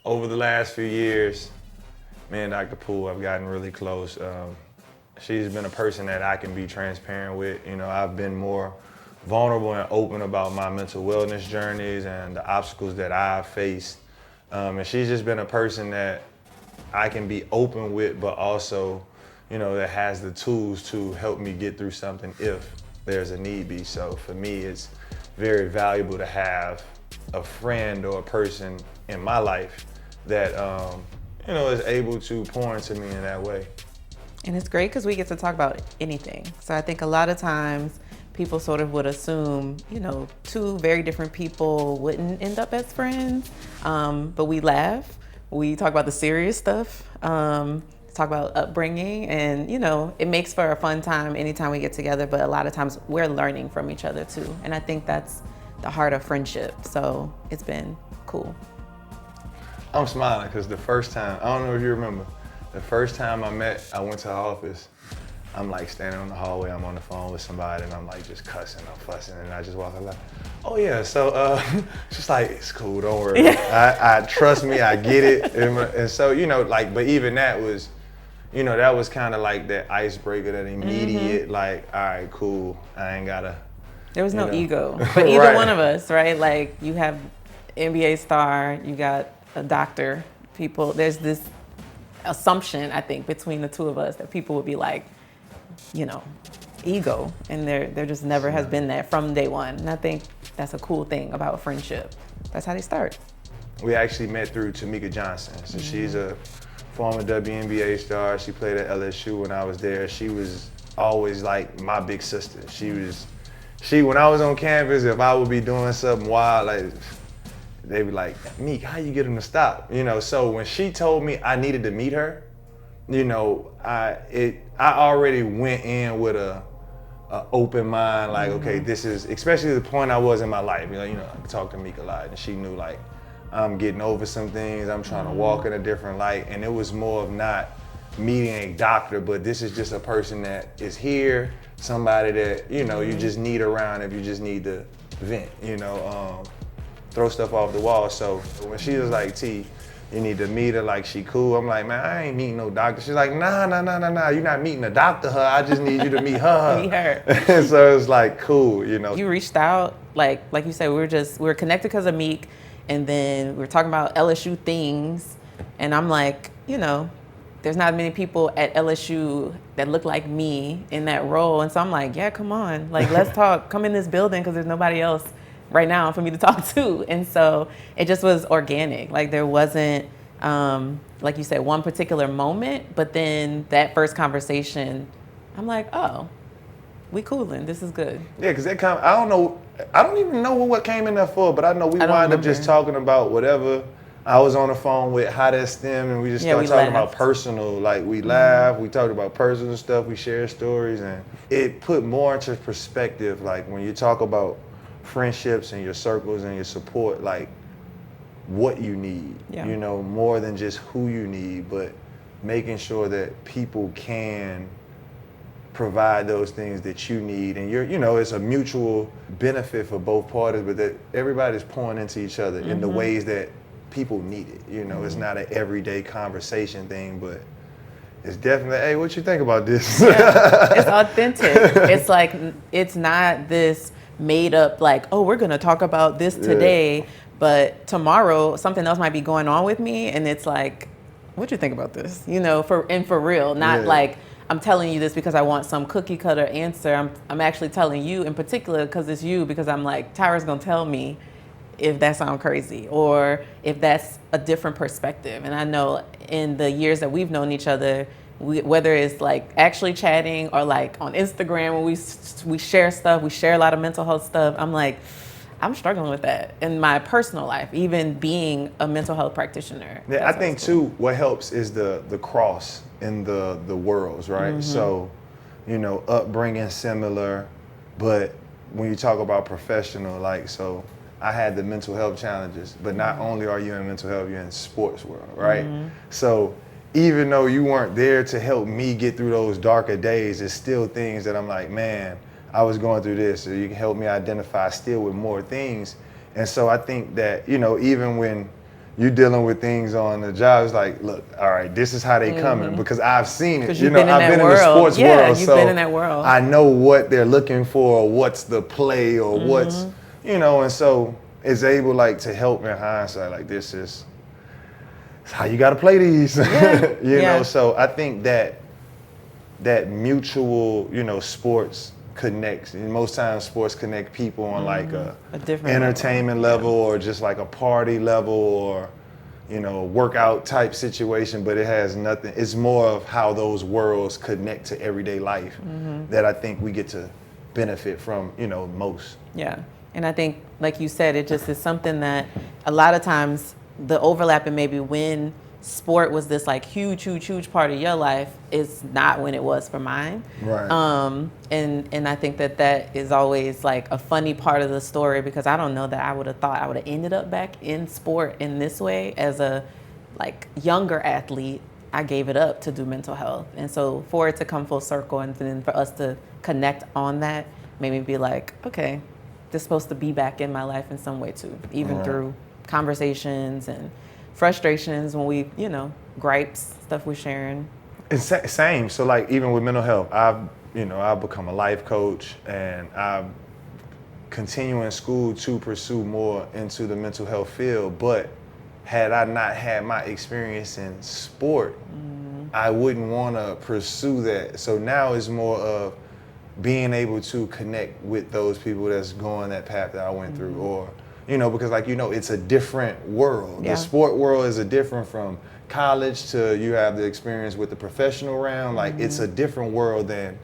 over the last few years, me and Dr. Poole have gotten really close. She's been a person that I can be transparent with. You know, I've been more vulnerable and open about my mental wellness journeys and the obstacles that I've faced. And she's just been a person that I can be open with, but also, you know, that has the tools to help me get through something if there's a need be. So for me, it's very valuable to have a friend or a person in my life that, you know, is able to pour into me in that way. And it's great because we get to talk about anything. So I think a lot of times people sort of would assume, you know, two very different people wouldn't end up as friends, but we laugh. We talk about the serious stuff, talk about upbringing, and, you know, it makes for a fun time anytime we get together, but a lot of times we're learning from each other too. And I think that's the heart of friendship. So it's been cool. I'm smiling because the first time, I don't know if you remember, the first time I went to her office. I'm like standing on the hallway, I'm on the phone with somebody, and I'm like just cussing, I'm fussing, and I just walk up like, oh yeah, so she's like, it's cool, don't worry. I trust me, I get it. And so, you know, like, but even that was, you know, that was kind of like that icebreaker, that immediate, like, all right, cool, I ain't gotta. There was no ego for either Right. one of us, right? Like, you have NBA star, you got a doctor, people, there's this assumption, I think, between the two of us that people would be like, you know, ego, and there just never has been that from day one. And I think that's a cool thing about friendship. That's how they start. We actually met through Temeka Johnson. So she's a former WNBA star. She played at LSU when I was there. She was always like my big sister. When I was on campus, if I would be doing something wild, like, they'd be like, Meek, how you get him to stop? You know, so when she told me I needed to meet her, you know, I already went in with a open mind, like, okay, this is, especially the point I was in my life. You know, I talked to Meek a lot, and she knew, like, I'm getting over some things, I'm trying to walk in a different light, and it was more of not meeting a doctor, but this is just a person that is here, somebody that, you know, you just need around if you just need to vent, you know, throw stuff off the wall. So when she was like, T, you need to meet her, like, she cool. I'm like, man, I ain't meeting no doctor. She's like, nah, you're not meeting a doctor, her. I just need you to meet her. Meet her. And so it was like, cool, you know. You reached out, like you said, we were connected because of Meek, and then we were talking about LSU things, and I'm like, you know, there's not many people at LSU that look like me in that role, and so I'm like, yeah, come on, like, let's talk, come in this building, because there's nobody else right now for me to talk to. And so it just was organic. Like, there wasn't, like you said, one particular moment, but then that first conversation, I'm like, oh, we coolin', this is good. Yeah, because I don't even know what came in there for, but I know we wound up just talking about whatever I was on the phone with, how that stemmed, and we just started talking about personal, like, we laughed, we talked about personal stuff, we shared stories, and it put more into perspective, like, when you talk about friendships and your circles and your support, like, what you need, you know, more than just who you need, but making sure that people can provide those things that you need, and you know, it's a mutual benefit for both parties, but that everybody's pouring into each other in the ways that people need it. You know, it's not an everyday conversation thing, but it's definitely, hey, what you think about this? Yeah, it's authentic. It's like, it's not this made up, like, oh, we're gonna talk about this today, but tomorrow something else might be going on with me, and it's like, what you think about this? You know, for real, not like, I'm telling you this because I want some cookie cutter answer. I'm actually telling you in particular because it's you, because I'm like, Tyrus gonna tell me if that sounds crazy or if that's a different perspective. And I know in the years that we've known each other, whether it's like actually chatting or like on Instagram when we share stuff, we share a lot of mental health stuff. I'm like, I'm struggling with that in my personal life, even being a mental health practitioner. Yeah, I think too, what helps is the cross in the worlds, right? So, you know, upbringing similar, but when you talk about professional, like, so I had the mental health challenges, but not only are you in mental health, you're in sports world, right? So even though you weren't there to help me get through those darker days, there's still things that I'm like, man, I was going through this, so you can help me identify still with more things. And so I think that, you know, even when you dealing with things on the job. It's like, look, all right, this is how they coming because I've seen it. You know, I've been in the sports world, you've been in that world. I know what they're looking for, what's the play, or what's, you know, and so it's able like to help in hindsight. Like this is how you got to play these, you know. So I think that mutual, you know, sports connects. And most times sports connect people on like a different entertainment level or just like a party level or, you know, workout type situation, but it has nothing. It's more of how those worlds connect to everyday life that I think we get to benefit from, you know, most. Yeah. And I think, like you said, it just is something that a lot of times the overlap and maybe when sport was this like huge part of your life is not when it was for mine. Right. And I think that is always like a funny part of the story because I don't know that I would have thought I would have ended up back in sport in this way as a like younger athlete. I gave it up to do mental health. And so for it to come full circle and then for us to connect on that made me be like, okay, this is supposed to be back in my life in some way too, even through conversations and frustrations when we, you know, gripes, stuff we're sharing. It's same. So like even with mental health, I've become a life coach and I'm continuing school to pursue more into the mental health field. But had I not had my experience in sport, I wouldn't want to pursue that. So now it's more of being able to connect with those people that's going that path that I went through, or, you know, because like, you know, it's a different world. The sport world is a different from college to you have the experience with the professional realm. Like it's a different world than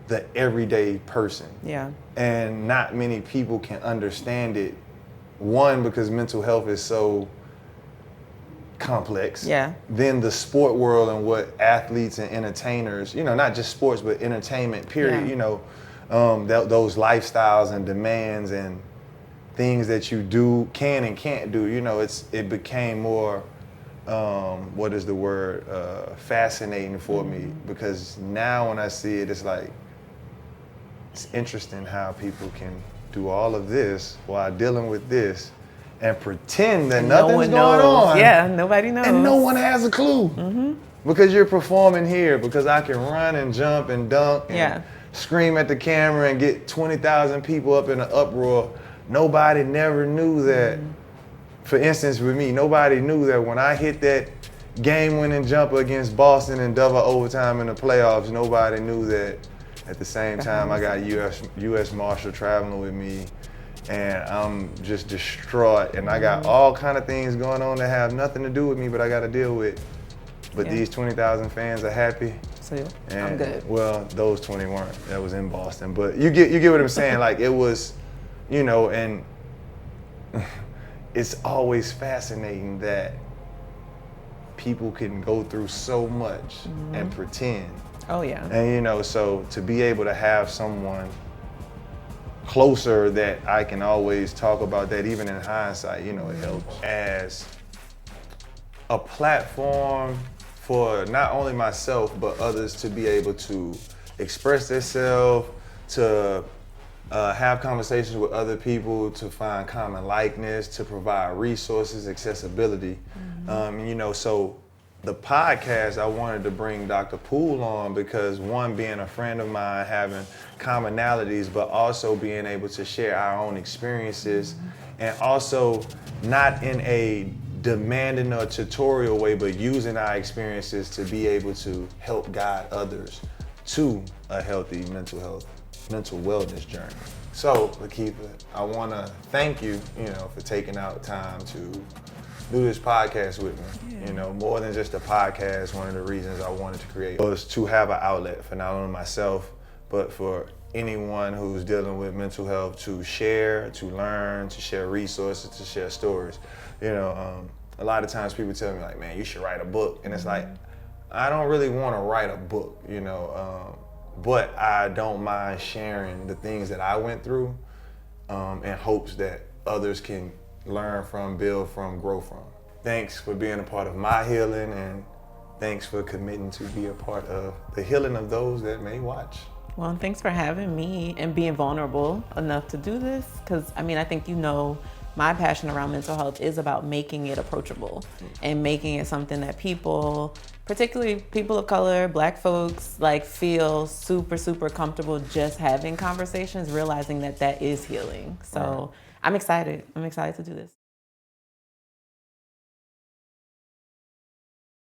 the everyday person. Yeah. And not many people can understand it. One, because mental health is so complex. Yeah. Then the sport world and what athletes and entertainers, you know, not just sports, but entertainment, period, you know, those lifestyles and demands and things that you do, can and can't do, you know, it became more, what is the word, fascinating for me, because now when I see it, it's like, it's interesting how people can do all of this while dealing with this and pretend that nothing's going on. Yeah, nobody knows. And no one has a clue. Because you're performing here, because I can run and jump and dunk and scream at the camera and get 20,000 people up in an uproar. Nobody never knew that, for instance with me, nobody knew that when I hit that game-winning jumper against Boston in double overtime in the playoffs, nobody knew that at the same time I got U.S. Marshal traveling with me and I'm just distraught and I got all kind of things going on that have nothing to do with me but I got to deal with. But these 20,000 fans are happy. So and, I'm good. Well, those 20 weren't. That was in Boston. But you get what I'm saying. Like it was, you know, and it's always fascinating that people can go through so much and pretend. Oh yeah. And you know, so to be able to have someone closer that I can always talk about that, even in hindsight, you know, it helps as a platform for not only myself, but others to be able to express themselves, to have conversations with other people, to find common likeness, to provide resources, accessibility. You know, so the podcast, I wanted to bring Dr. Poole on because one, being a friend of mine, having commonalities, but also being able to share our own experiences and also not in a demanding or tutorial way, but using our experiences to be able to help guide others to a healthy mental wellness journey. So, LaKeitha, I want to thank you, you know, for taking out time to do this podcast with me. You know, more than just a podcast, one of the reasons I wanted to create was to have an outlet for not only myself, but for anyone who's dealing with mental health to share, to learn, to share resources, to share stories. You know, a lot of times people tell me like, man, you should write a book. And it's like, I don't really want to write a book, you know, but I don't mind sharing the things that I went through in hopes that others can learn from, build from, grow from. Thanks for being a part of my healing, and thanks for committing to be a part of the healing of those that may watch. Well, thanks for having me and being vulnerable enough to do this. Because, I mean, I think you know my passion around mental health is about making it approachable and making it something that people, particularly people of color, Black folks, like feel super, super comfortable just having conversations, realizing that that is healing. So I'm excited. I'm excited to do this.